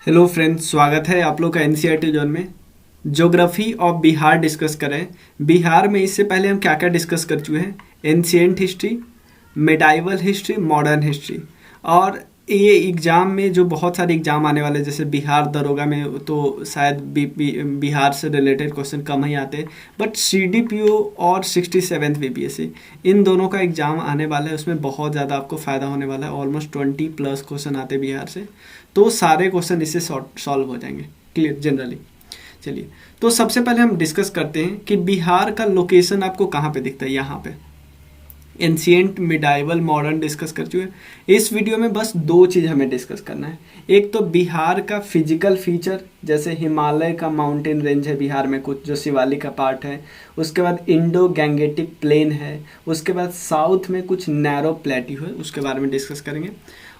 Hello friends, स्वागत है आप लोग का एनसीईआरटी जोन में। ज्योग्राफी ऑफ बिहार डिस्कस करें। बिहार में इससे पहले हम क्या क्या डिस्कस कर चुके हैं? Ancient history, medieval history, modern history. और ये एग्ज़ाम में जो बहुत सारे एग्ज़ाम आने वाले, जैसे बिहार दरोगा में तो शायद बिहार से रिलेटेड क्वेश्चन कम ही आते हैं, बट सीडीपीओ और 67th बीपीएससी, इन दोनों का एग्ज़ाम आने वाला है। उसमें बहुत ज़्यादा आपको फ़ायदा होने वाला है। ऑलमोस्ट 20+ क्वेश्चन आते हैं बिहार से, तो सारे क्वेश्चन इससे सॉल्व हो जाएंगे क्लियर जनरली। चलिए, तो सबसे पहले हम डिस्कस करते हैं कि बिहार का लोकेशन आपको कहाँ पे दिखता है। यहाँ पे एंशिएंट, मिडाइवल, मॉडर्न डिस्कस कर चुके हैं। इस वीडियो में बस दो चीज़ हमें डिस्कस करना है। एक तो बिहार का फिजिकल फीचर, जैसे हिमालय का माउंटेन रेंज है बिहार में कुछ, जो शिवालिक का पार्ट है। उसके बाद इंडो गैंगेटिक प्लेन है। उसके बाद साउथ में कुछ नैरो प्लेट्यू है, उसके बारे में डिस्कस करेंगे।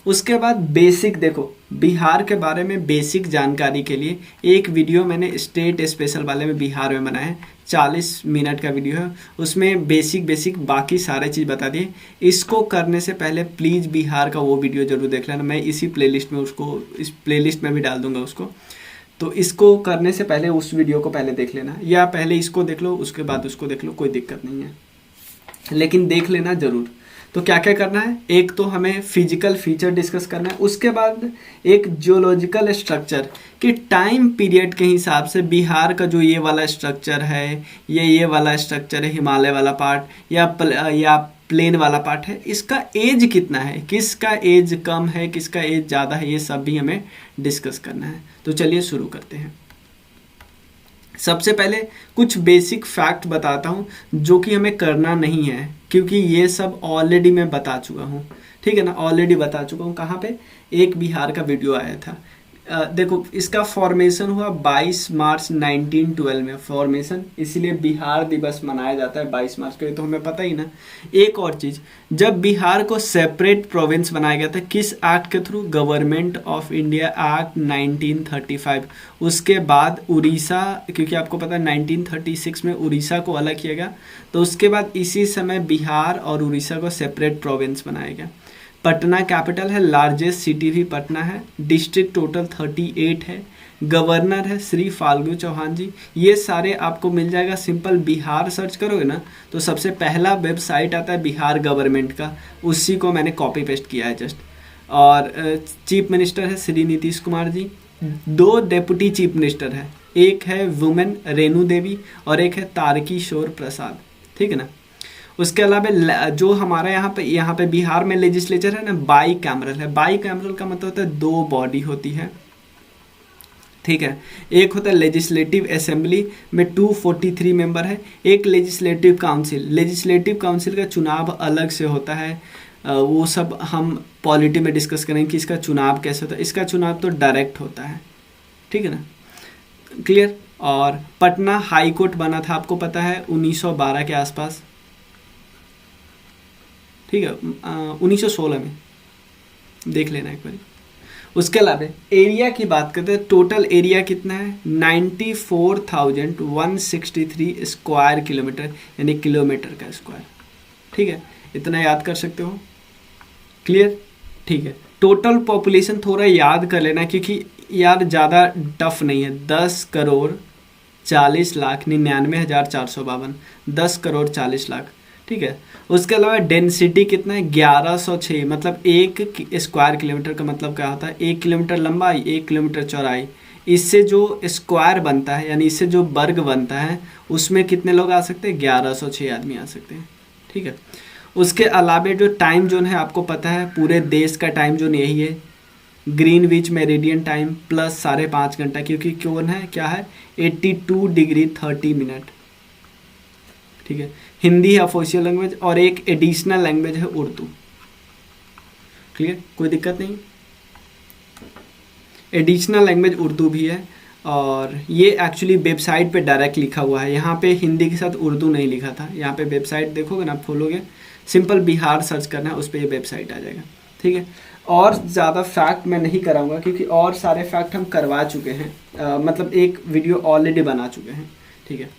उसके बाद बेसिक, देखो बिहार के बारे में बेसिक जानकारी के लिए एक वीडियो मैंने स्टेट स्पेशल वाले में बिहार में बनाया है। 40 मिनट का वीडियो है, उसमें बेसिक बाकी सारे चीज़ बता दिए। इसको करने से पहले प्लीज़ बिहार का वो वीडियो जरूर देख लेना। मैं इसी प्लेलिस्ट में उसको, इस प्लेलिस्ट में भी डाल दूंगा उसको। तो इसको करने से पहले उस वीडियो को पहले देख लेना, या पहले इसको देख लो उसके बाद उसको देख लो, कोई दिक्कत नहीं है, लेकिन देख लेना ज़रूर। तो क्या क्या करना है? एक तो हमें फिजिकल फीचर डिस्कस करना है। उसके बाद एक जियोलॉजिकल स्ट्रक्चर कि टाइम पीरियड के हिसाब से बिहार का जो ये वाला स्ट्रक्चर है, ये वाला स्ट्रक्चर है, हिमालय वाला पार्ट या प्लेन वाला पार्ट है, इसका एज कितना है, किसका एज कम है, किसका एज ज़्यादा है, ये सब भी हमें डिस्कस करना है। तो चलिए शुरू करते हैं। सबसे पहले कुछ बेसिक फैक्ट बताता हूँ जो कि हमें करना नहीं है, क्योंकि ये सब ऑलरेडी मैं बता चुका हूँ। ठीक है ना, ऑलरेडी बता चुका हूँ। कहाँ पे? एक बिहार का वीडियो आया था। देखो, इसका फॉर्मेशन हुआ 22 मार्च 1912 में फॉर्मेशन, इसीलिए बिहार दिवस मनाया जाता है 22 मार्च को। ये तो हमें पता ही ना। एक और चीज़, जब बिहार को सेपरेट प्रोविंस बनाया गया था, किस एक्ट के through? Government of India act 1935। उसके बाद उड़ीसा, क्योंकि आपको पता है 1936 में उड़ीसा को अलग किया गया, तो उसके बाद इसी समय बिहार और उड़ीसा को सेपरेट प्रोविंस बनाया गया। पटना कैपिटल है, लार्जेस्ट सिटी भी पटना है। डिस्ट्रिक्ट टोटल 38 है। गवर्नर है श्री फाल्गु चौहान जी। ये सारे आपको मिल जाएगा, सिंपल बिहार सर्च करोगे ना तो सबसे पहला वेबसाइट आता है बिहार गवर्नमेंट का, उसी को मैंने कॉपी पेस्ट किया है जस्ट। और चीफ मिनिस्टर है Shri Nitish Kumar ji. 2 deputy chief minister है, एक है वुमेन रेणु देवी और एक है तारकिशोर प्रसाद। ठीक है ना। उसके अलावा जो हमारा यहाँ पे बिहार में लेजिस्लेचर है ना, बाई कैमरल है। बाई कैमरल का मतलब होता है 2 बॉडी होती है। ठीक है, एक होता है लेजिस्लेटिव असेंबली में 243 मेंबर है, एक लेजिस्लेटिव काउंसिल। लेजिस्लेटिव काउंसिल का चुनाव अलग से होता है, वो सब हम पॉलिटी में डिस्कस करेंगे कि इसका चुनाव कैसे होता है। इसका चुनाव तो डायरेक्ट होता है। ठीक है ना, क्लियर। और पटना हाई कोर्ट बना था, आपको पता है 1912 के आसपास। ठीक है, 1916 में, देख लेना एक बार। उसके अलावा एरिया की बात करते हैं, टोटल एरिया कितना है? 94,163 स्क्वायर किलोमीटर, यानी किलोमीटर का स्क्वायर। ठीक है, इतना याद कर सकते हो, क्लियर। ठीक है, टोटल पॉपुलेशन थोड़ा याद कर लेना, क्योंकि यार ज़्यादा टफ नहीं है। 10,40,99,452, 10,40,00,000। ठीक है, उसके अलावा डेंसिटी कितना है? 1106। मतलब 1 स्क्वायर किलोमीटर का मतलब क्या होता है? 1 किलोमीटर लंबाई, 1 किलोमीटर चौड़ाई। इससे जो स्क्वायर बनता है, यानी इससे जो वर्ग बनता है, उसमें कितने लोग आ सकते हैं? 1106 आदमी आ सकते हैं। ठीक है, उसके अलावा जो टाइम जोन है, आपको पता है पूरे देश का टाइम जोन यही है, ग्रीनविच मेरिडियन टाइम प्लस 5.5 घंटा, क्योंकि कौन है, क्या है, 82 डिग्री 30 मिनट। ठीक है, हिंदी है ऑफिशियल लैंग्वेज और एक एडिशनल लैंग्वेज है उर्दू। क्लियर, कोई दिक्कत नहीं। एडिशनल लैंग्वेज उर्दू भी है, और ये एक्चुअली वेबसाइट पे डायरेक्ट लिखा हुआ है। यहाँ पे हिंदी के साथ उर्दू नहीं लिखा था। यहाँ पे वेबसाइट देखोगे ना, आप खोलोगे, सिंपल बिहार सर्च करना है, उस पर ये वेबसाइट आ जाएगा। ठीक है, और ज़्यादा फैक्ट मैं नहीं कराऊंगा, क्योंकि और सारे फैक्ट हम करवा चुके हैं, मतलब एक वीडियो ऑलरेडी बना चुके हैं। ठीक है,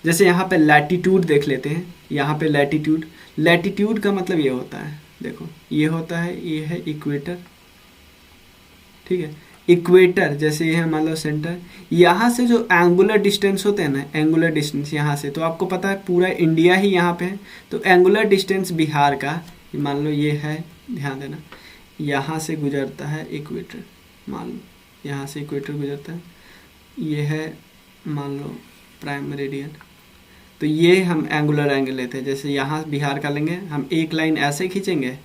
जैसे यहाँ पे लैटिट्यूड देख लेते हैं। यहाँ पे लैटिट्यूड, लैटिट्यूड का मतलब ये होता है, देखो ये होता है, ये है इक्वेटर। ठीक है, इक्वेटर जैसे ये है मान लो सेंटर, यहाँ से जो एंगुलर डिस्टेंस होते हैं ना, एंगुलर डिस्टेंस यहाँ से, तो आपको पता है पूरा इंडिया ही यहाँ पे है, तो एंगुलर डिस्टेंस बिहार का मान लो ये है, ध्यान देना, यहाँ से गुजरता है इक्वेटर, मान लो यहाँ से इक्वेटर गुजरता है, ये है मान लो प्राइम मेरिडियन। तो ये हम एंगुलर एंगल लेते हैं, जैसे यहाँ बिहार का लेंगे हम, एक लाइन ऐसे खींचेंगे,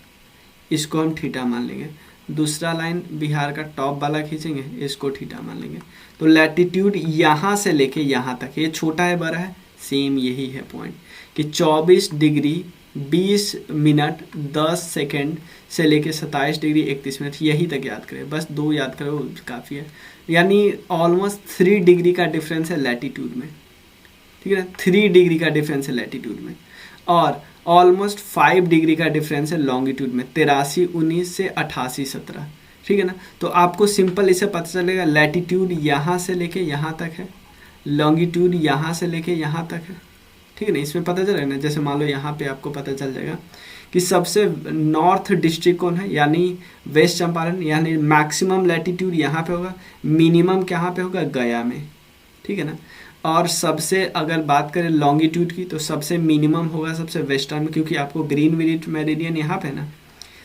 इसको हम थीटा मान लेंगे, दूसरा लाइन बिहार का टॉप वाला खींचेंगे, इसको थीटा मान लेंगे। तो लैटिट्यूड यहाँ से लेके यहाँ तक, ये छोटा है बड़ा है, सेम यही है पॉइंट कि 24 डिग्री 20 मिनट 10 सेकेंड से लेके 27 डिग्री 31 मिनट, यही तक याद करें, बस 2 याद करो काफ़ी है। यानी ऑलमोस्ट 3 डिग्री का डिफरेंस है लैटिट्यूड में, ठीक है ना, 3 डिग्री का डिफरेंस है लैटिट्यूड में, और ऑलमोस्ट 5 डिग्री का डिफरेंस है लॉन्गिट्यूड में, 83 19 से 88 17, ठीक है ना। तो आपको सिंपल इससे पता चलेगा लैटिट्यूड यहाँ से लेके यहाँ तक है, लॉन्गिट्यूड यहाँ से लेके यहाँ तक है, ठीक है ना। इसमें पता चलेगा ना, जैसे मान लो यहाँ पे आपको पता चल जाएगा कि सबसे नॉर्थ डिस्ट्रिक्ट कौन है, यानी वेस्ट चंपारण, यानी मैक्सिमम लैटिट्यूड यहाँ पे होगा, मिनिमम कहाँ पे होगा, गया में, ठीक है ना। और सबसे अगर बात करें लॉन्गिट्यूड की, तो सबसे मिनिमम होगा सबसे वेस्टर्न में, क्योंकि आपको ग्रीन मेरिडियन यहाँ पे ना,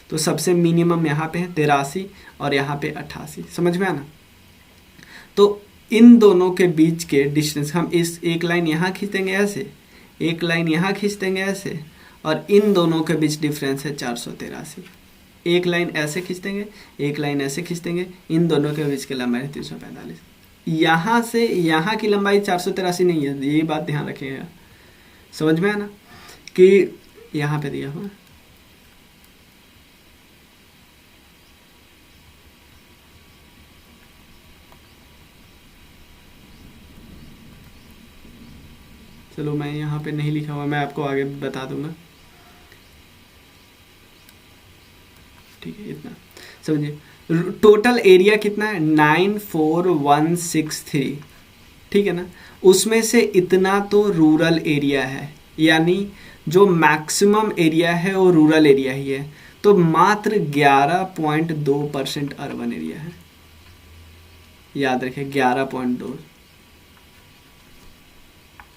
तो सबसे मिनिमम यहाँ पे है 83 और यहाँ पे 88, समझ में आना। तो इन दोनों के बीच के डिस्टेंस हम इस एक लाइन यहाँ खींच देंगे ऐसे, एक लाइन यहाँ खींच देंगे ऐसे, और इन दोनों के बीच डिफरेंस है 483। एक लाइन ऐसे खींच देंगे, एक लाइन ऐसे खींच देंगे, इन दोनों के बीच की लंबाई है 345। यहाँ से यहाँ की लंबाई 483 नहीं है, ये बात ध्यान रखिएगा, समझ में आना कि यहाँ पे दिया हुआ, चलो मैं यहाँ पे नहीं लिखा हुआ, मैं आपको आगे बता दूंगा, ठीक है। इतना समझिए, टोटल एरिया कितना है 94163, ठीक है ना। उसमें से इतना तो रूरल एरिया है, यानी जो मैक्सिमम एरिया है वो रूरल एरिया ही है, तो मात्र 11.2% अर्बन एरिया है, याद रखें 11.2,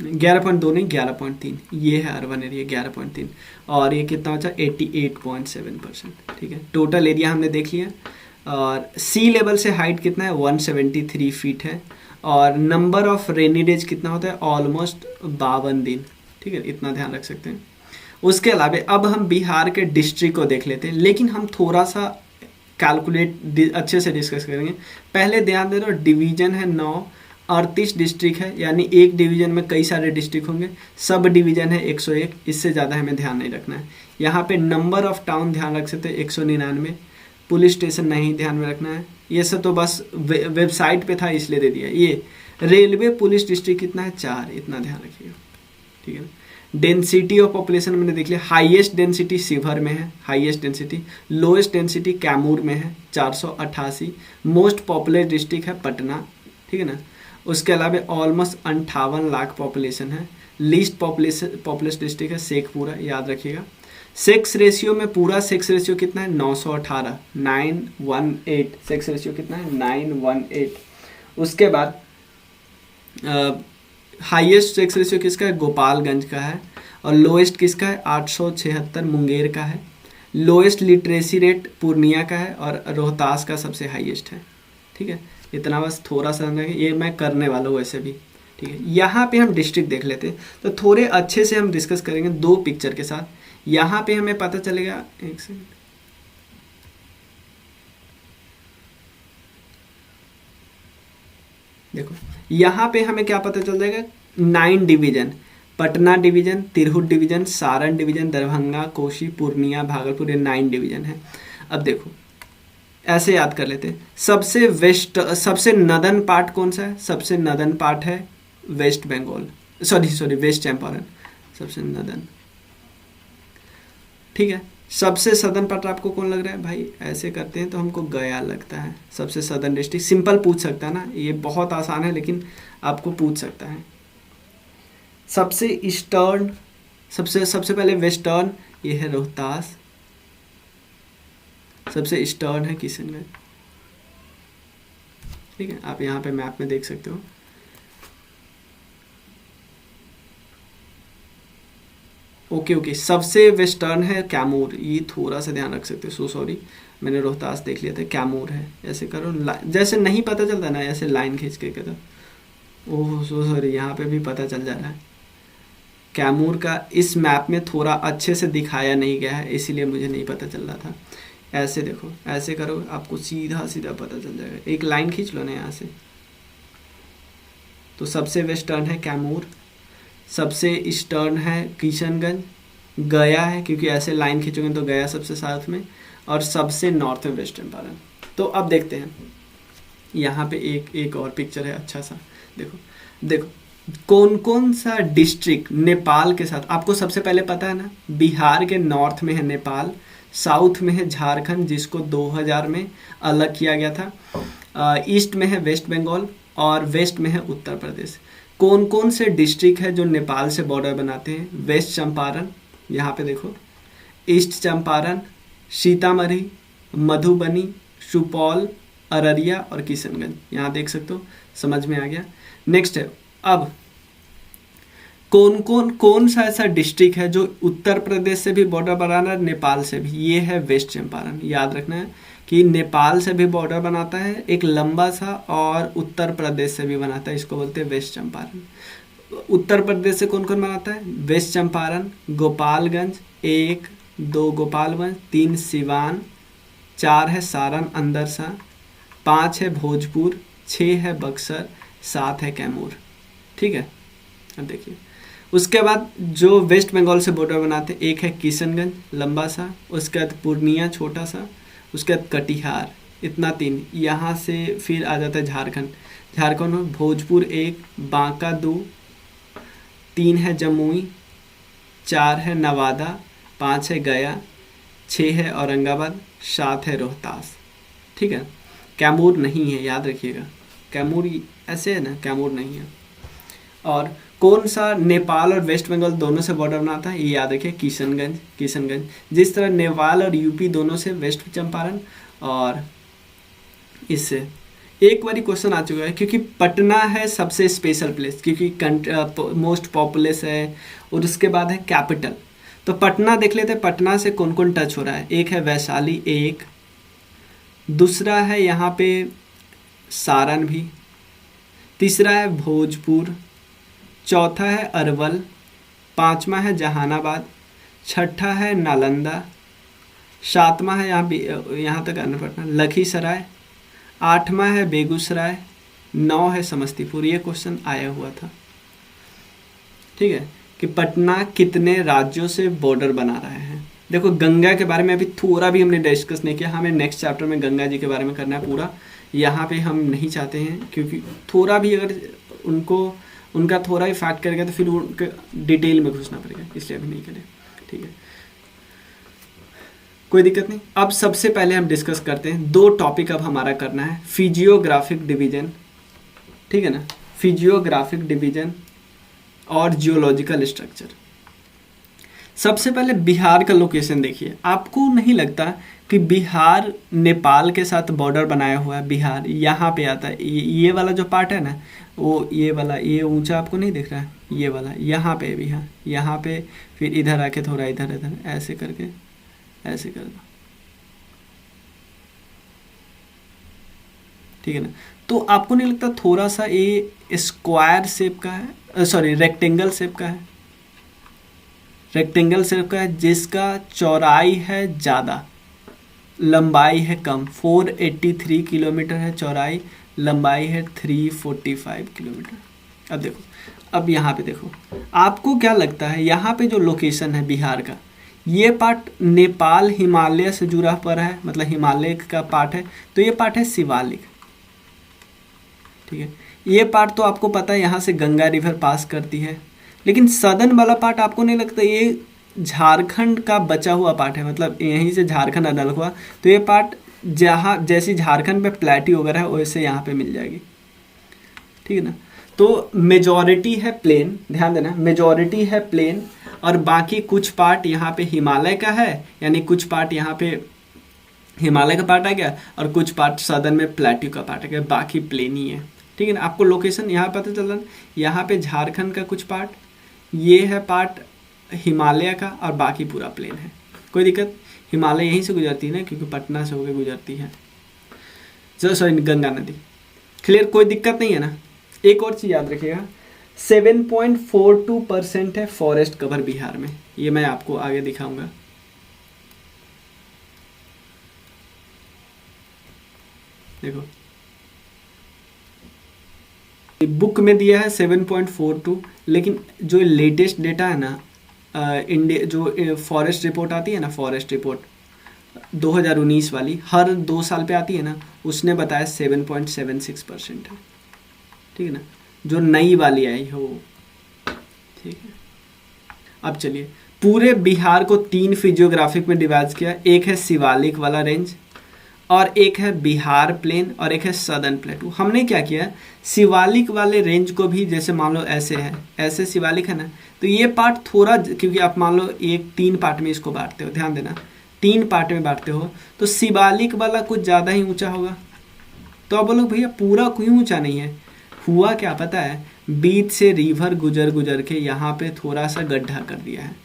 11.2 नहीं 11.3, ये है अर्बन एरिया 11.3, और ये कितना बचा 88.7%, ठीक है। टोटल एरिया हमने देख लिया, और सी लेवल से हाइट कितना है 173 फीट है, और नंबर ऑफ रेनी डेज कितना होता है ऑलमोस्ट 52 दिन, ठीक है, इतना ध्यान रख सकते हैं। उसके अलावा अब हम बिहार के डिस्ट्रिक्ट को देख लेते हैं, लेकिन हम थोड़ा सा कैलकुलेट अच्छे से डिस्कस करेंगे। पहले ध्यान दे दो, डिवीजन है 9, 38 डिस्ट्रिक्ट है, यानी एक डिवीजन में कई सारे डिस्ट्रिक्ट होंगे, सब डिवीजन है 101, इससे ज़्यादा हमें ध्यान नहीं रखना है। यहाँ पे नंबर ऑफ टाउन ध्यान रख सकते हैं 199, पुलिस स्टेशन नहीं ध्यान में रखना है, ये सब तो बस वेबसाइट पे था इसलिए दे दिया। ये रेलवे पुलिस डिस्ट्रिक्ट कितना है 4, इतना ध्यान रखिएगा, ठीक है। डेंसिटी ऑफ पॉपुलेशन मैंने देख लिया, हाईएस्ट डेंसिटी शिवहर में है, highest density, lowest density Kaimur में है 488, मोस्ट पॉपुलर डिस्ट्रिक्ट है पटना, ठीक है ना। उसके अलावा ऑलमोस्ट 58 लाख पॉपुलेशन है, लीस्ट पॉपुलस डिस्ट्रिक्ट है शेखपुरा, याद रखिएगा। सेक्स रेशियो में पूरा सेक्स रेशियो कितना है 918, 918, सेक्स रेशियो कितना है 918। उसके बाद हाईएस्ट सेक्स रेशियो किसका है गोपालगंज का है, और लोएस्ट किसका है 876 मुंगेर का है। लोएस्ट लिटरेसी रेट पूर्णिया का है, और रोहतास का सबसे हाईएस्ट है, ठीक है। इतना बस थोड़ा सा ये मैं करने वाला हूँ वैसे भी, ठीक है। यहाँ पे हम डिस्ट्रिक्ट देख लेते हैं, तो थोड़े अच्छे से हम डिस्कस करेंगे 2 पिक्चर के साथ। यहाँ पे हमें पता चलेगा, एक सेकंड, देखो यहाँ पे हमें क्या पता चल जाएगा 9 division, Patna division, Tirhut division, Saran division, Darbhanga, Kosi, Purnia, Bhagalpur, ये 9 डिवीजन है। अब देखो ऐसे याद कर लेते हैं, सबसे नदन पार्ट कौन सा है, सबसे नदन पार्ट है West Bengal, sorry West Champaran, सबसे नदन, ठीक है। सबसे सदर्न पार्ट आपको कौन लग रहा है भाई, ऐसे करते हैं तो हमको गया लगता है सबसे सदर्न डिस्ट्रिक्ट, सिंपल पूछ सकता है ना, ये बहुत आसान है लेकिन आपको पूछ सकता है। सबसे ईस्टर्न, सबसे पहले वेस्टर्न, ये है रोहतास, सबसे ईस्टर्न है किशनगंज, ठीक है, आप यहाँ पे मैप में देख सकते हो। ओके, सबसे वेस्टर्न है कैमूर, ये थोड़ा सा ध्यान रख सकते हो, सो सॉरी, मैंने रोहतास देख लिया था, कैमूर है। ऐसे करो, जैसे नहीं पता चलता ना, ऐसे लाइन खींच के करो। ओह सो सॉरी, यहाँ पे भी पता चल जा रहा है। कैमूर का इस मैप में थोड़ा अच्छे से दिखाया नहीं गया है, इसीलिए मुझे नहीं पता चल रहा था। ऐसे देखो, ऐसे करो, आपको सीधा सीधा पता चल जाएगा। एक लाइन खींच लो ना यहाँ से। तो सबसे वेस्टर्न है कैमूर, सबसे ईस्टर्न है किशनगंज, गया है क्योंकि ऐसे लाइन खींचोगे तो गया सबसे साउथ में, और सबसे नॉर्थ में वेस्ट चंपारण। तो अब देखते हैं, यहाँ पे एक और पिक्चर है अच्छा सा। देखो देखो, कौन कौन सा डिस्ट्रिक्ट नेपाल के साथ, आपको सबसे पहले पता है ना, बिहार के नॉर्थ में है नेपाल, साउथ में है झारखंड जिसको 2000 में अलग किया गया था, ईस्ट में है वेस्ट बंगाल, और वेस्ट में है उत्तर प्रदेश। कौन कौन से डिस्ट्रिक्ट है जो नेपाल से बॉर्डर बनाते हैं? वेस्ट चंपारण, यहाँ पे देखो, ईस्ट चंपारण, सीतामढ़ी, मधुबनी, सुपौल, अररिया और किशनगंज। यहाँ देख सकते हो, समझ में आ गया। नेक्स्ट है, अब कौन सा ऐसा डिस्ट्रिक्ट है जो उत्तर प्रदेश से भी बॉर्डर बनाना है, नेपाल से भी? ये है वेस्ट चंपारण। याद रखना है कि नेपाल से भी बॉर्डर बनाता है एक लंबा सा, और उत्तर प्रदेश से भी बनाता है, इसको बोलते हैं वेस्ट चंपारण। उत्तर प्रदेश से कौन कौन बनाता है? वेस्ट चंपारण, गोपालगंज, 1 2 गोपालगंज, 3 सिवान, 4 है सारण अंदर सा, 5 है भोजपुर, 6 है बक्सर, 7 है कैमूर। ठीक है, अब देखिए, उसके बाद जो वेस्ट बंगाल से बॉर्डर बनाते हैं, एक है किशनगंज लंबा सा, उसके बाद पूर्णिया छोटा सा, उसके बाद कटिहार, इतना 3। यहाँ से फिर आ जाता है झारखंड। झारखंड में भोजपुर 1, बांका 2, 3 है जमुई, 4 है नवादा, 5 है गया, 6 है औरंगाबाद, 7 है रोहतास। ठीक है, कैमूर नहीं है, याद रखिएगा, कैमूर ऐसे है ना, कैमूर नहीं है। और कौन सा नेपाल और वेस्ट बंगाल दोनों से बॉर्डर बनाता है? ये याद रखिए, किशनगंज। जिस तरह नेपाल और यूपी दोनों से वेस्ट चंपारण, और इससे एक बारी क्वेश्चन आ चुका है, क्योंकि पटना है सबसे स्पेशल प्लेस, क्योंकि मोस्ट पॉपुलस है, और उसके बाद है कैपिटल। तो पटना देख लेते हैं, पटना से कौन कौन टच हो रहा है। एक है वैशाली 1, दूसरा है यहाँ पे सारण भी, तीसरा है भोजपुर, चौथा है अरवल, 5वां है जहानाबाद, 6ठा है नालंदा, 7वां है यहाँ तक आना पड़ना लखीसराय, 8वां है बेगूसराय, 9 है समस्तीपुर। ये क्वेश्चन आया हुआ था। ठीक है, कि पटना कितने राज्यों से बॉर्डर बना रहे हैं। देखो, गंगा के बारे में अभी थोड़ा भी हमने डिस्कस नहीं किया, हमें नेक्स्ट चैप्टर में गंगा जी के बारे में करना है पूरा। यहाँ पे हम नहीं चाहते हैं, क्योंकि थोड़ा भी अगर उनका थोड़ा ही फैक्ट करेगा तो फिर उनके डिटेल में घुसना पड़ेगा, इसलिए अभी नहीं करें। ठीक है, कोई दिक्कत नहीं। अब सबसे पहले हम डिस्कस करते हैं, 2 टॉपिक अब हमारा करना है, फिजियोग्राफिक डिवीजन, ठीक है ना, फिजियोग्राफिक डिवीजन और जियोलॉजिकल स्ट्रक्चर। सबसे पहले बिहार का लोकेशन देखिए। आपको नहीं लगता कि बिहार नेपाल के साथ बॉर्डर बनाया हुआ है? बिहार यहाँ पे आता है, ये वाला जो पार्ट है ना, वो ये वाला, ये ऊंचा आपको नहीं दिख रहा है, ये वाला यहाँ पे है बिहार, यहाँ पे, फिर इधर आके थोड़ा इधर ऐसे करके ऐसे कर दो। ठीक है ना, तो आपको नहीं लगता थोड़ा सा ये स्क्वायर शेप का है, सॉरी रेक्टेंगल शेप का है, रेक्टेंगल शेप का है, जिसका चौड़ाई है ज़्यादा, लंबाई है कम। 483 किलोमीटर है चौड़ाई, लंबाई है 345 किलोमीटर। अब देखो, अब यहाँ पे देखो, आपको क्या लगता है यहाँ पे जो लोकेशन है बिहार का, ये पार्ट नेपाल हिमालय से जुड़ा पड़ा है, मतलब हिमालय का पार्ट है, तो ये पार्ट है शिवालिक। ठीक है, ये पार्ट तो आपको पता है यहाँ से गंगा रिवर पास करती है, लेकिन सदर्न वाला पार्ट आपको नहीं लगता ये झारखंड का बचा हुआ पार्ट है, मतलब यहीं से झारखंड अलग हुआ, तो ये पार्ट जहाँ जैसी झारखंड पे प्लेट्यू वगैरह है वैसे यहाँ पे मिल जाएगी। ठीक है ना, तो मेजॉरिटी है प्लेन, ध्यान देना, मेजॉरिटी है प्लेन, और बाकी कुछ पार्ट यहाँ पे हिमालय का है, यानी कुछ पार्ट यहाँ पे हिमालय का पार्ट आ गया और कुछ पार्ट सदर्न में प्लेट्यू का पार्ट आ गया, बाकी प्लेन ही है। ठीक है ना, आपको लोकेशन यहाँ पता चल रहा है, यहाँ पे झारखंड का कुछ पार्ट, ये है पार्ट हिमालय का और बाकी पूरा प्लेन है। कोई दिक्कत, हिमालय यहीं से गुजरती है ना, क्योंकि पटना से होकर गुजरती है, सॉरी गंगा नदी। क्लियर, कोई दिक्कत नहीं है ना। एक और चीज़ याद रखिएगा, 7.42% है फॉरेस्ट कवर बिहार में, ये मैं आपको आगे दिखाऊंगा। देखो बुक में दिया है 7.42, लेकिन जो लेटेस्ट डेटा है ना, इंडिया जो फॉरेस्ट रिपोर्ट आती है ना, फॉरेस्ट रिपोर्ट 2019 वाली हर 2 साल पे आती है ना, उसने बताया 7.76% है। ठीक है ना, जो नई वाली आई है वो। ठीक है, अब चलिए पूरे बिहार को 3 फिजियोग्राफिक में डिवाइड किया, एक है शिवालिक वाला रेंज और एक है बिहार प्लेन और एक है सदर्न प्लेटू। हमने क्या किया, शिवालिक वाले रेंज को भी, जैसे मान लो ऐसे है, ऐसे शिवालिक है ना, तो ये पार्ट थोड़ा, क्योंकि आप मान लो 3 पार्ट में इसको बांटते हो, ध्यान देना 3 पार्ट में बांटते हो, तो शिवालिक वाला कुछ ज़्यादा ही ऊंचा होगा। तो आप बोलो भैया पूरा कोई ऊंचा नहीं है, हुआ क्या पता है, बीच से रिवर गुजर गुजर के यहाँ पे थोड़ा सा गड्ढा कर दिया है,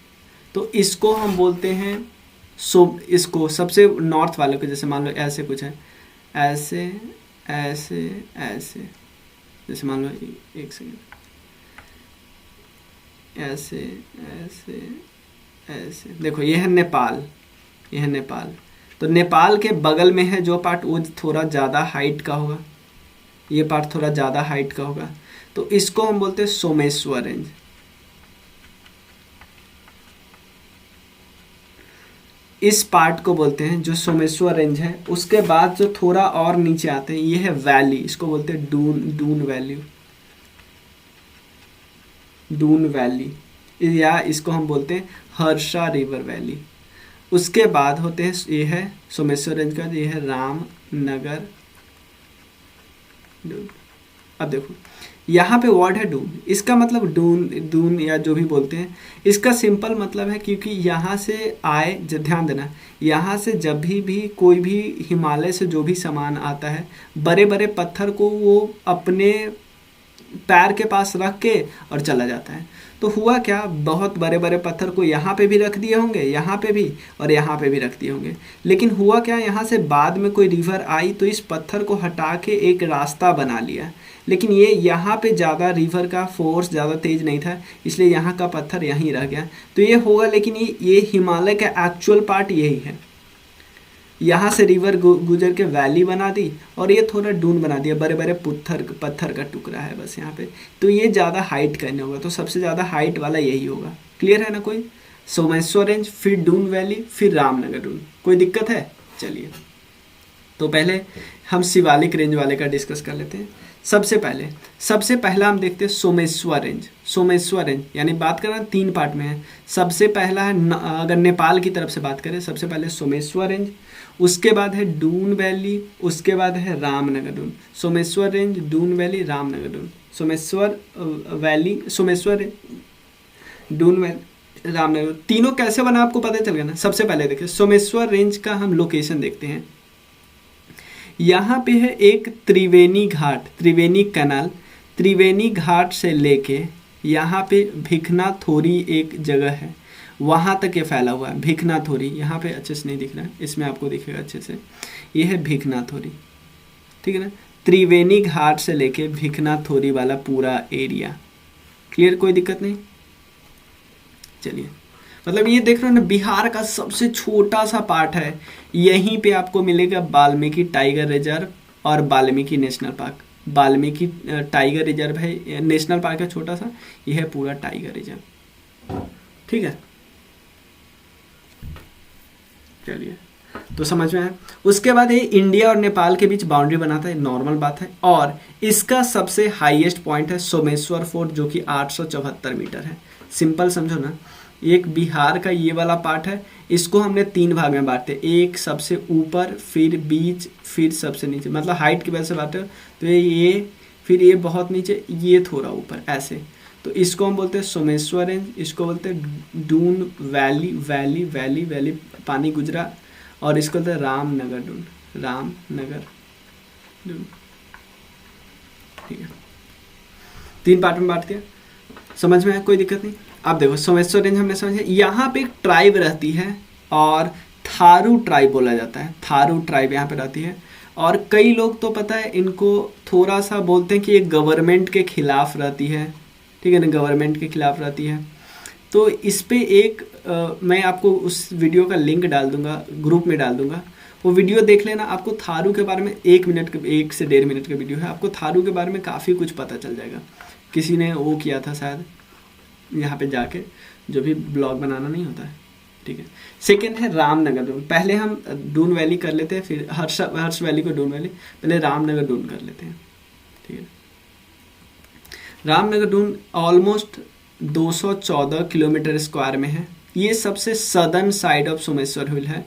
तो इसको हम बोलते हैं इसको सबसे नॉर्थ वाले को, जैसे मान लो ऐसे कुछ है, ऐसे ऐसे ऐसे, जैसे मान लो एक सेकेंड, ऐसे ऐसे ऐसे, देखो ये है नेपाल, ये है नेपाल, तो नेपाल के बगल में है जो पार्ट, वो थोड़ा ज़्यादा हाइट का होगा, ये पार्ट थोड़ा ज़्यादा हाइट का होगा, तो इसको हम बोलते हैं सोमेश्वर रेंज। इस पार्ट को बोलते हैं जो सोमेश्वर रेंज है। उसके बाद जो थोड़ा और नीचे आते हैं, ये है वैली, इसको बोलते हैं डून वैली, डून वैली, या इसको हम बोलते हैं हर्षा रिवर वैली। उसके बाद होते हैं, ये है सोमेश्वर रेंज का, ये है रामनगर डून। अब देखो यहाँ पे वर्ड है डून, इसका मतलब डून या जो भी बोलते हैं, इसका सिंपल मतलब है, क्योंकि यहाँ से आए, ध्यान देना, यहाँ से जब भी कोई भी हिमालय से जो भी सामान आता है, बड़े बड़े पत्थर को वो अपने पैर के पास रख के और चला जाता है। तो हुआ क्या, बहुत बड़े बड़े पत्थर को यहाँ पे भी रख दिए होंगे, यहाँ पे भी और यहाँ पे भी रख दिए होंगे, लेकिन हुआ क्या, यहाँ से बाद में कोई रिवर आई तो इस पत्थर को हटा के एक रास्ता बना लिया, लेकिन ये यहाँ पे ज़्यादा रिवर का फोर्स ज़्यादा तेज नहीं था, इसलिए यहाँ का पत्थर यहीं रह गया। तो ये होगा, लेकिन ये हिमालय का एक्चुअल पार्ट यही है, यहाँ से रिवर गुजर के वैली बना दी और ये थोड़ा डून बना दिया, बड़े बड़े पत्थर का टुकड़ा है बस यहाँ पे, तो ये ज़्यादा हाइट का नहीं होगा, तो सबसे ज़्यादा हाइट वाला यही होगा। क्लियर है ना कोई, सोमेश्वर रेंज, फिर डून वैली, फिर रामनगर डून। कोई दिक्कत है, चलिए तो पहले हम शिवालिक रेंज वाले का डिस्कस कर लेते हैं। सबसे पहला हम देखते हैं सोमेश्वर रेंज। सोमेश्वर रेंज यानी बात कर रहे हैं 3 पार्ट में है। सबसे पहला है, अगर नेपाल की तरफ से बात करें, सबसे पहले सोमेश्वर रेंज, उसके बाद है डून वैली, उसके बाद है Ramnagar Doon. Someshwar range, Doon valley, Ramnagar Doon. Someshwar valley, Someshwar Doon valley, Ramnagar, तीनों कैसे बना आपको पता चल गया ना। सबसे पहले देखिए सोमेश्वर रेंज का हम लोकेशन देखते हैं। यहाँ पे है एक त्रिवेणी घाट, त्रिवेणी कैनाल, त्रिवेणी घाट से लेके यहाँ पे भिखनाथोरी एक जगह है, वहाँ तक ये फैला हुआ है। भिखनाथोरी यहाँ पे अच्छे से नहीं दिख रहा है, इसमें आपको दिखेगा अच्छे से, ये है भिखनाथोरी, ठीक है ना। त्रिवेणी घाट से लेके भिखनाथोरी वाला पूरा एरिया। क्लियर, कोई दिक्कत नहीं। चलिए, मतलब ये देख रहे हो ना, बिहार का सबसे छोटा सा पार्ट है। यहीं पे आपको मिलेगा वाल्मीकि टाइगर रिजर्व और Valmiki national park. Valmiki tiger reserve है, नेशनल पार्क है छोटा सा, यह है पूरा टाइगर रिजर्व, ठीक है। चलिए, तो समझ में आया। उसके बाद ये इंडिया और नेपाल के बीच बाउंड्री बनाता है, नॉर्मल बात है। और इसका सबसे हाईएस्ट पॉइंट है सोमेश्वर फोर्ट, जो कि 874 मीटर है। सिंपल समझो ना, एक बिहार का ये वाला पार्ट है, इसको हमने 3 भाग में बांटे, एक सबसे ऊपर, फिर बीच, फिर सबसे नीचे, मतलब हाइट की वजह से बांटे, तो ये फिर ये बहुत नीचे, ये थोड़ा ऊपर, ऐसे। तो इसको हम बोलते हैं सोमेश्वर रेंज, इसको बोलते हैं Doon valley, valley valley valley, पानी गुजरा, और इसको बोलते हैं रामनगर डून, रामनगर डून। ठीक है, 3 पार्ट में बांट दिया, समझ में आया, कोई दिक्कत नहीं। अब देखो सोमेश्वर रेंज हमने समझा, यहाँ पे एक ट्राइब रहती है और थारू ट्राइब बोला जाता है, थारू ट्राइब यहाँ पे रहती है। और कई लोग तो पता है इनको थोड़ा सा बोलते हैं कि ये गवर्नमेंट के खिलाफ रहती है, ठीक है ना, गवर्नमेंट के खिलाफ रहती है। तो इस पे एक मैं आपको उस वीडियो का लिंक डाल दूंगा, ग्रुप में डाल दूंगा, वो वीडियो देख लेना। आपको थारू के बारे में 1 से 1.5 मिनट का वीडियो है, आपको थारू के बारे में काफ़ी कुछ पता चल जाएगा। किसी ने वो किया था शायद यहाँ पे जाके, जो भी ब्लॉग बनाना नहीं होता है, ठीक है। सेकेंड है रामनगर डून। पहले हम डून वैली कर लेते हैं, फिर हर्ष वैली को डून वैली, पहले रामनगर डून कर लेते हैं, ठीक है। Ramnagar Doon almost 214 kilometre square में है। ये सबसे southern side of Someshwar hill है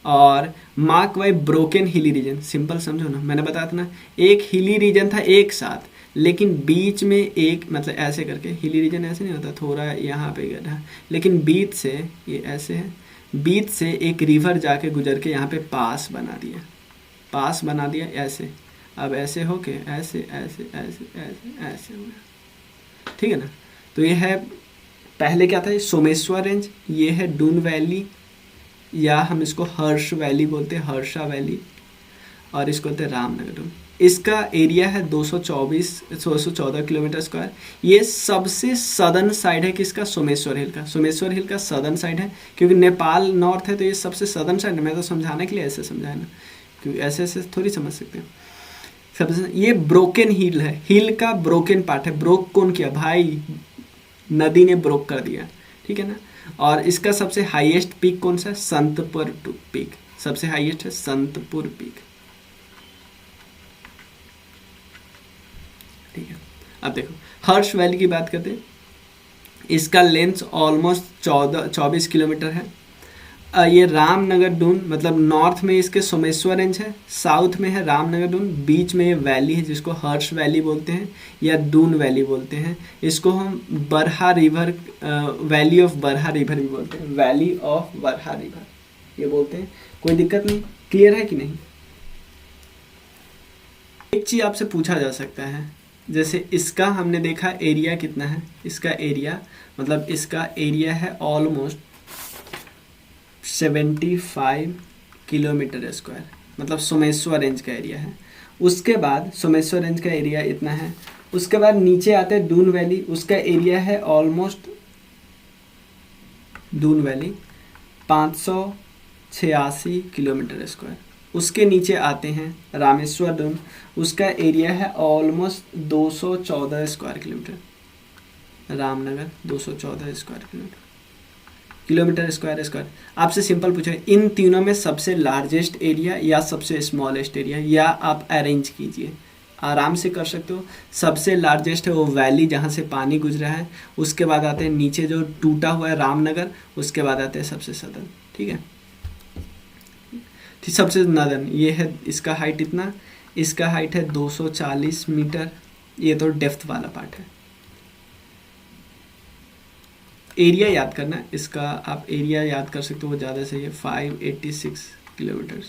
और mark by broken hilly region. Simple समझो ना, मैंने बताया था ना, एक हिली रीजन था एक साथ, लेकिन बीच में एक मतलब ऐसे करके, हिली रीजन ऐसे नहीं होता, थोड़ा यहाँ पे गया, लेकिन बीच से ये ऐसे है, बीच से एक रिवर जाके गुजर के यहाँ पे पास बना दिया, पास बना दिया ऐसे। अब ऐसे हो के ऐसे ऐसे ऐसे ऐसे ऐसे हो गया, ठीक है ना। तो ये है, पहले क्या था, ये सोमेश्वर रेंज, ये है डून वैली या हम इसको हर्ष वैली बोलते हैं, हर्षा वैली, और इसको बोलते हैं रामनगर डून। इसका एरिया है 214 किलोमीटर स्क्वायर। ये सबसे सदर्न साइड है किसका, सोमेश्वर हिल का। सोमेश्वर हिल का सदर्न साइड है, क्योंकि नेपाल नॉर्थ है तो ये सबसे सदर्न साइड है। मैं तो समझाने के लिए ऐसे समझाया ना, क्योंकि ऐसे ऐसे थोड़ी समझ सकते हैं। सबसे ये ब्रोकन हिल है, हिल का ब्रोकन पार्ट है। ब्रोक कौन किया भाई, नदी ने ब्रोक कर दिया, ठीक है ना। और इसका सबसे हाईएस्ट पीक कौन सा है, संतपुर पीक, सबसे हाईएस्ट है संतपुर पीक, ठीक है। अब देखो हर्ष वैली की बात करते हैं, इसका लेंथ ऑलमोस्ट 24 किलोमीटर है। ये रामनगर डून, मतलब नॉर्थ में इसके सोमेश्वर रेंज है, साउथ में है रामनगर डून, बीच में ये वैली है जिसको हर्ष वैली बोलते हैं या डून वैली बोलते हैं। इसको हम बरहा रिवर, वैली ऑफ बरहा रिवर भी बोलते हैं, वैली ऑफ बरहा रिवर ये बोलते हैं। कोई दिक्कत नहीं, क्लियर है कि नहीं। एक चीज आपसे पूछा जा सकता है, जैसे इसका हमने देखा एरिया कितना है, इसका एरिया मतलब इसका एरिया है ऑलमोस्ट 75 किलोमीटर स्क्वायर, मतलब सोमेश्वर रेंज का एरिया है। उसके बाद सोमेश्वर रेंज का एरिया इतना है। उसके बाद नीचे आते हैं डून वैली, उसका एरिया है almost, Doon valley 586 kilometre square. उसके नीचे आते हैं रामेश्वर डून, उसका एरिया है almost 214 square kilometre. Ramnagar 214 square kilometre square. आपसे सिंपल पूछे, इन तीनों में सबसे लार्जेस्ट एरिया या सबसे स्मॉलेस्ट एरिया, या आप अरेंज कीजिए, आराम से कर सकते हो। सबसे लार्जेस्ट है वो वैली जहाँ से पानी गुजरा है, उसके बाद आते हैं नीचे जो टूटा हुआ है रामनगर, उसके बाद आते हैं सबसे सदर्न, ठीक है। सबसे नदन ये है, इसका हाइट इतना, इसका हाइट है 240 मीटर। ये तो डेप्थ वाला पार्ट है। एरिया याद करना इसका, आप एरिया याद कर सकते हो, वो ज़्यादा सही है, 586 किलोमीटर।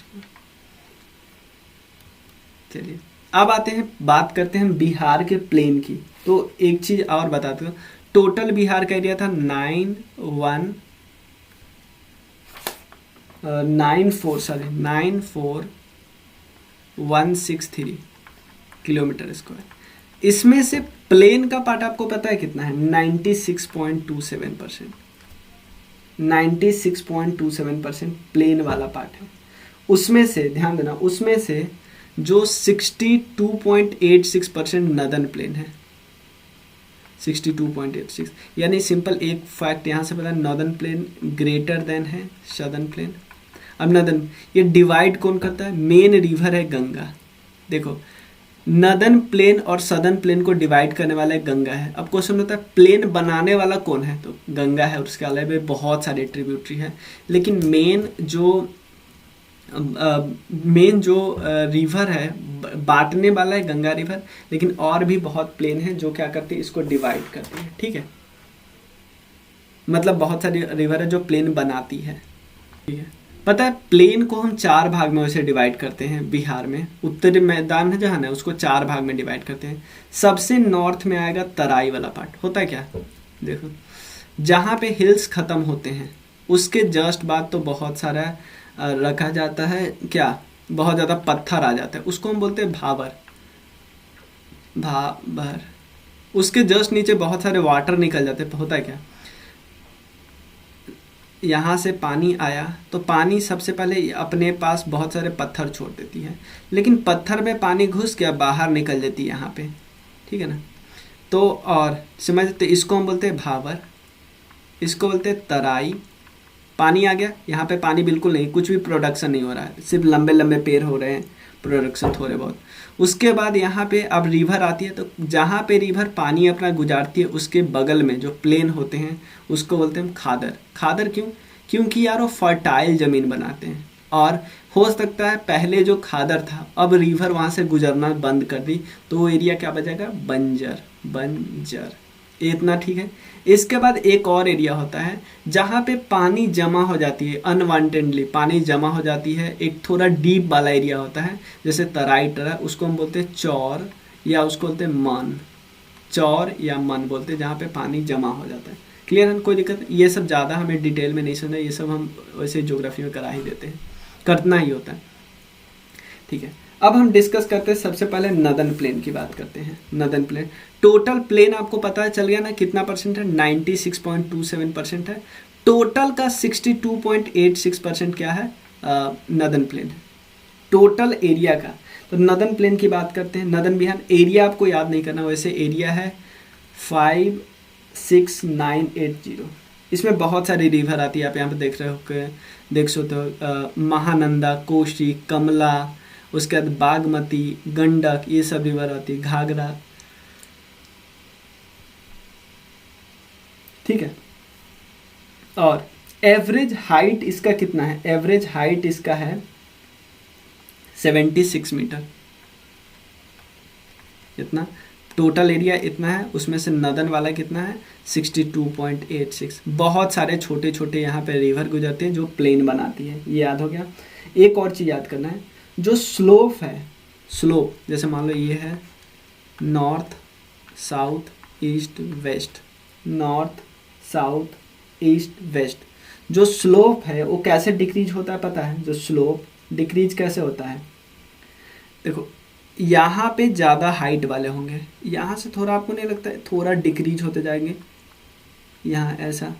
चलिए अब आते हैं, बात करते हैं बिहार के प्लेन की। तो एक चीज़ और बताते हो, टोटल बिहार का एरिया था 94163 किलोमीटर स्क्वायर। इसमें से प्लेन का पार्ट आपको पता है कितना है, 96.27%। 96.27% प्लेन वाला पार्ट है। उसमें से ध्यान देना, उसमें से जो 62.86% नदर्न प्लेन है, 62.86, यानी सिंपल एक फैक्ट यहाँ से पता है, नॉर्दर्न प्लेन ग्रेटर देन है सदर्न प्लेन। अब नदर्न ये डिवाइड कौन करता है, मेन रिवर है गंगा। देखो नदर्न प्लेन और सदर्न प्लेन को डिवाइड करने वाला एक गंगा है। अब क्वेश्चन होता है प्लेन बनाने वाला कौन है, तो गंगा है, और उसके अलावा बहुत सारे ट्रिब्यूटरी है, लेकिन मेन जो रिवर है बांटने वाला है गंगा रिवर, लेकिन और भी बहुत प्लेन है जो क्या करते हैं, इसको डिवाइड करते हैं, ठीक है। मतलब बहुत सारी रिवर है जो प्लेन बनाती है, ठीक है। पता है प्लेन को हम 4 भाग में वैसे डिवाइड करते हैं बिहार में। उत्तरी मैदान है जहाँ ना, उसको 4 भाग में डिवाइड करते हैं। सबसे नॉर्थ में आएगा तराई वाला पार्ट। होता है क्या, देखो जहाँ पे हिल्स खत्म होते हैं उसके जस्ट बाद तो बहुत सारा रखा जाता है, क्या बहुत ज़्यादा पत्थर आ जाता है, उसको हम बोलते हैं भाबर। भाबर उसके जस्ट नीचे बहुत सारे वाटर निकल जाते हैं। होता है क्या, यहाँ से पानी आया तो पानी सबसे पहले अपने पास बहुत सारे पत्थर छोड़ देती है, लेकिन पत्थर में पानी घुस गया बाहर निकल देती है यहाँ पे, ठीक है ना। तो और समझते, इसको हम बोलते हैं भाबर, इसको बोलते हैं तराई। पानी आ गया, यहाँ पे पानी बिल्कुल नहीं, कुछ भी प्रोडक्शन नहीं हो रहा है, सिर्फ लंबे लंबे पेड़ हो रहे हैं, प्रोडक्शन थोड़े बहुत। उसके बाद यहाँ पे अब रिवर आती है, तो जहाँ पे रिवर पानी अपना गुजारती है उसके बगल में जो प्लेन होते हैं उसको बोलते हैं खादर। खादर क्यों, क्योंकि यार वो फर्टाइल ज़मीन बनाते हैं। और हो सकता है पहले जो खादर था अब रिवर वहाँ से गुजरना बंद कर दी तो वो एरिया क्या बचेगा, बंजर। बंजर इतना ठीक है। इसके बाद एक और एरिया होता है जहाँ पे पानी जमा हो जाती है, अनवांटेडली पानी जमा हो जाती है, एक थोड़ा डीप वाला एरिया होता है, जैसे तराई टरा, उसको हम बोलते हैं चौर या उसको बोलते हैं मन। चौर या मन बोलते हैं जहाँ पे पानी जमा हो जाता है। क्लियर है, कोई दिक्कत नहीं। ये सब ज़्यादा हमें डिटेल में नहीं समझना, ये सब हम वैसे ज्योग्राफी में करा ही देते हैं, करना ही होता है, ठीक है। अब हम डिस्कस करते हैं, सबसे पहले नदन प्लेन की बात करते हैं। नदन प्लेन टोटल प्लेन आपको पता है चल गया ना कितना परसेंट है, 96.27% है। टोटल का 62.86% क्या है, नदन प्लेन है टोटल एरिया का। तो नदन प्लेन की बात करते हैं। नदन बिहार एरिया आपको याद नहीं करना, वैसे एरिया है 56980। इसमें बहुत सारी रिवर आती है, आप यहाँ पे देख रहे हो, देख सकते हो महानंदा, कोशी, कमला, उसके बाद बागमती, गंडक, ये सब रिवर आती है, घाघरा, ठीक है। और एवरेज हाइट इसका कितना है, एवरेज हाइट इसका है 76 मीटर। इतना टोटल एरिया इतना है, उसमें से नदन वाला कितना है 62.86। बहुत सारे छोटे छोटे यहाँ पे रिवर गुजरते हैं जो प्लेन बनाती है, ये याद हो गया। एक और चीज़ याद करना है, जो स्लोप है, स्लोप जैसे मान लो ये है north south east west, north south east west, जो स्लोप है वो कैसे डिक्रीज होता है पता है, जो स्लोप डिक्रीज कैसे होता है, देखो यहाँ पे ज़्यादा हाइट वाले होंगे, यहाँ से थोड़ा आपको नहीं लगता है थोड़ा डिक्रीज होते जाएंगे, यहाँ ऐसा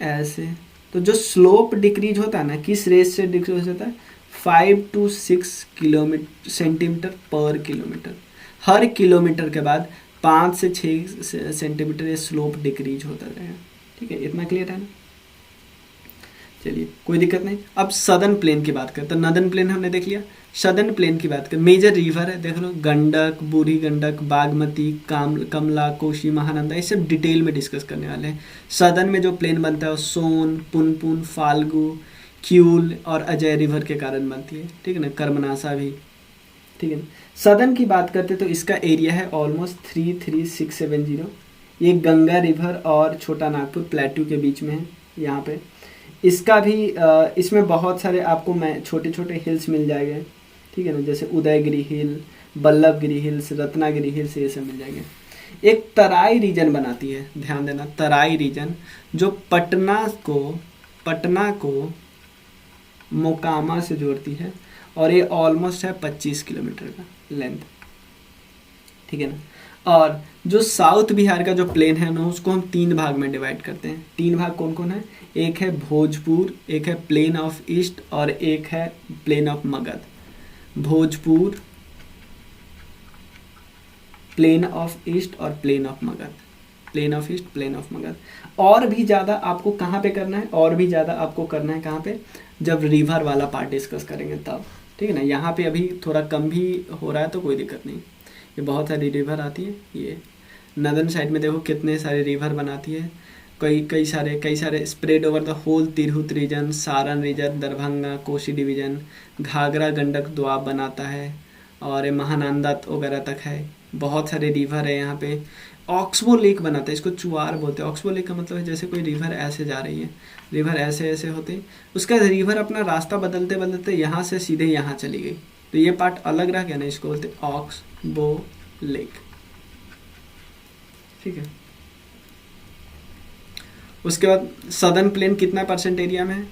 ऐसे, तो जो स्लोप डिक्रीज होता है ना किस रेट से डिक्रीज होता है, 5 to 6 सेंटीमीटर पर किलोमीटर। हर किलोमीटर के बाद 5 से 6 सेंटीमीटर ये स्लोप डिक्रीज होता जाएगा, ठीक है। इतना क्लियर है ना, चलिए कोई दिक्कत नहीं। अब सदर्न प्लेन की बात करें तो नदर्न प्लेन हमने देख लिया। सदर्न प्लेन की बात करें, मेजर रिवर है देख लो, गंडक, बूढ़ी गंडक, बागमती, कमला, कोशी, महानंदा, ये सब डिटेल में डिस्कस करने वाले हैं। सदर्न में जो प्लेन बनता है वो सोन, पुनपुन, फाल्गु, क्यूल और अजय रिवर के कारण बनती है, ठीक है ना, कर्मनाशा भी, ठीक है ना। सदर्न की बात करते तो इसका एरिया है ऑलमोस्ट 33670। ये गंगा रिवर और छोटा नागपुर प्लेट्यू के बीच में है यहाँ पे। इसका भी इसमें बहुत सारे आपको मैं छोटे छोटे हिल्स मिल जाएंगे, ठीक है ना, जैसे उदयगिरी हिल, बल्लभगिरी हिल्स, रत्नागिरी हिल्स, ये सब मिल जाएंगे। एक तराई रीजन बनाती है, ध्यान देना, तराई रीजन जो पटना को मोकामा से जोड़ती है, और ये ऑलमोस्ट है 25 किलोमीटर का लेंथ, ठीक है ना। और जो साउथ बिहार का जो प्लेन है ना उसको हम 3 भाग में डिवाइड करते हैं। 3 भाग कौन कौन है, एक है भोजपुर, एक है प्लेन ऑफ ईस्ट और एक है plain of Magadh. Bhojpur, plain of east और plain of Magadh, plain of east, plain of Magadh. और भी ज़्यादा आपको कहाँ पे करना है, और भी ज़्यादा आपको करना है कहाँ पे, जब रिवर वाला पार्ट डिस्कस करेंगे तब, ठीक है ना। यहाँ पे अभी थोड़ा कम भी हो रहा है तो कोई दिक्कत नहीं। ये बहुत सारी रिवर आती है, ये नदर्न साइड में देखो कितने सारे रिवर बनाती है, कई सारे spread over the whole Tirhut region, Saran region, Darbhanga, Kosi division, Ghaghra Gandak Doab बनाता है, और ये महानंदा वगैरह तक है। बहुत सारे रिवर है यहाँ पे। ऑक्सबो लेक बनाता है, इसको चुआर बोलते हैं। ऑक्सबो लेक का मतलब है जैसे कोई रिवर ऐसे जा रही है, रिवर ऐसे ऐसे होते, उसका रिवर अपना रास्ता बदलते बदलते यहाँ से सीधे यहाँ चली गई, तो ये पार्ट अलग रह गया ना, इसको बोलते ऑक्सबो लेक। ठीक है। उसके बाद सदर्न प्लेन कितना परसेंट एरिया में है?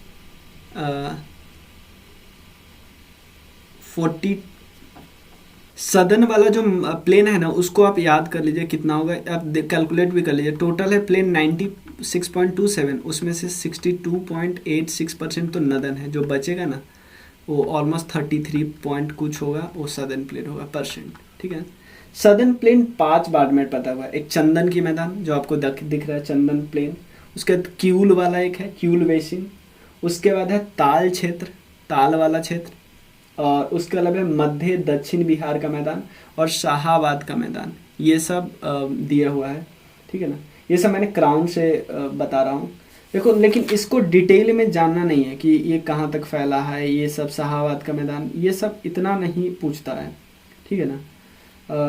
40। सदर्न वाला जो प्लेन है ना, उसको आप याद कर लीजिए कितना होगा, आप कैलकुलेट भी कर लीजिए। टोटल है प्लेन 96.27, उसमें से 62.86% तो नदन है, जो बचेगा ना वो ऑलमोस्ट 33 पॉइंट कुछ होगा, वो सदर्न प्लेन होगा परसेंट। ठीक है। सदर्न प्लेन 5 बार में पता हुआ। एक चंदन की मैदान जो आपको दिख रहा है, चंदन प्लेन। उसके बाद क्यूल वाला एक है, क्यूल बेसिन। उसके बाद है ताल क्षेत्र, ताल वाला क्षेत्र। और उसके अलावा मध्य दक्षिण बिहार का मैदान और शाहाबाद का मैदान, ये सब दिया हुआ है। ठीक है ना। ये सब मैंने क्राउन से बता रहा हूँ। देखो, लेकिन इसको डिटेल में जानना नहीं है कि ये कहाँ तक फैला है, ये सब शाहाबाद का मैदान, ये सब इतना नहीं पूछता है। ठीक है ना।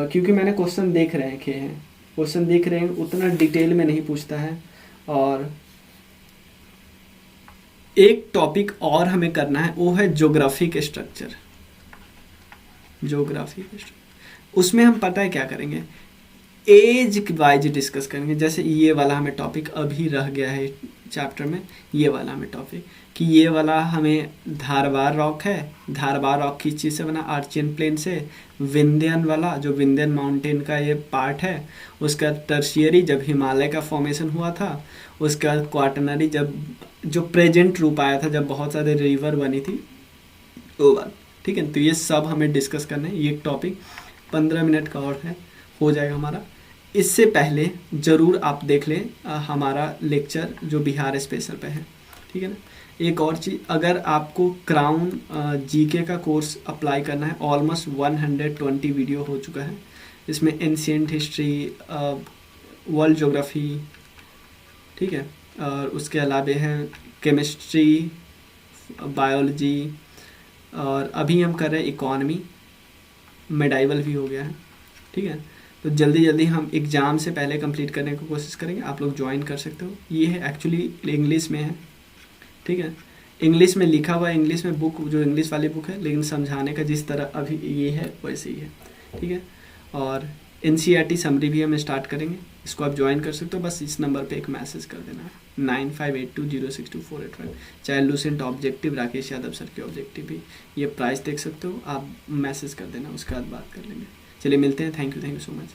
क्योंकि मैंने क्वेश्चन देख रखे हैं, क्वेश्चन देख रहे हैं, उतना डिटेल में नहीं पूछता है। और एक टॉपिक और हमें करना है, वो है ज्योग्राफिक स्ट्रक्चर। ज्योग्राफिक स्ट्रक्चर, उसमें हम पता है क्या करेंगे, एज वाइज डिस्कस करेंगे। जैसे ये वाला हमें टॉपिक अभी रह गया है चैप्टर में, ये वाला हमें टॉपिक कि ये वाला हमें धारवाड़ रॉक है, धारवाड़ रॉक किस चीज़ से बना, आर्चियन प्लेन से। विंध्यन वाला जो विंध्यन माउंटेन का ये पार्ट है, उसका टर्शियरी जब हिमालय का फॉर्मेशन हुआ था, उसका क्वाटरनरी जब जो प्रेजेंट रूप आया था, जब बहुत सारे रिवर बनी थी, वो बात। ठीक है। तो ये सब हमें डिस्कस करना है। ये टॉपिक 15 मिनट का और है, हो जाएगा हमारा। इससे पहले ज़रूर आप देख लें हमारा लेक्चर जो बिहार स्पेशल पे है। ठीक है ना। एक और चीज़, अगर आपको क्राउन जीके का कोर्स अप्लाई करना है, ऑलमोस्ट 120 वीडियो हो चुका है। इसमें एंशिएंट हिस्ट्री, वर्ल्ड ज्योग्राफी, ठीक है, और उसके अलावा है केमिस्ट्री, बायोलॉजी, और अभी हम कर रहे हैं इकोनॉमी, मेडाइवल भी हो गया है। ठीक है। तो जल्दी जल्दी हम एग्ज़ाम से पहले कंप्लीट करने की कोशिश करेंगे। आप लोग ज्वाइन कर सकते हो। ये है एक्चुअली इंग्लिश में है। ठीक है। इंग्लिश में लिखा हुआ है, इंग्लिश में बुक, जो इंग्लिश वाली बुक है, लेकिन समझाने का जिस तरह अभी ये है वैसे ही है। ठीक है। और NCERT समरी भी हम स्टार्ट करेंगे, इसको आप ज्वाइन कर सकते हो। बस इस नंबर पे एक मैसेज कर देना है, 9582062485। चाहे Lucent objective, Rakesh Yadav sir के ऑब्जेक्टिव भी, ये प्राइस देख सकते हो, आप मैसेज कर देना, उसके बाद बात कर लेंगे। चलिए मिलते हैं। Thank you so much.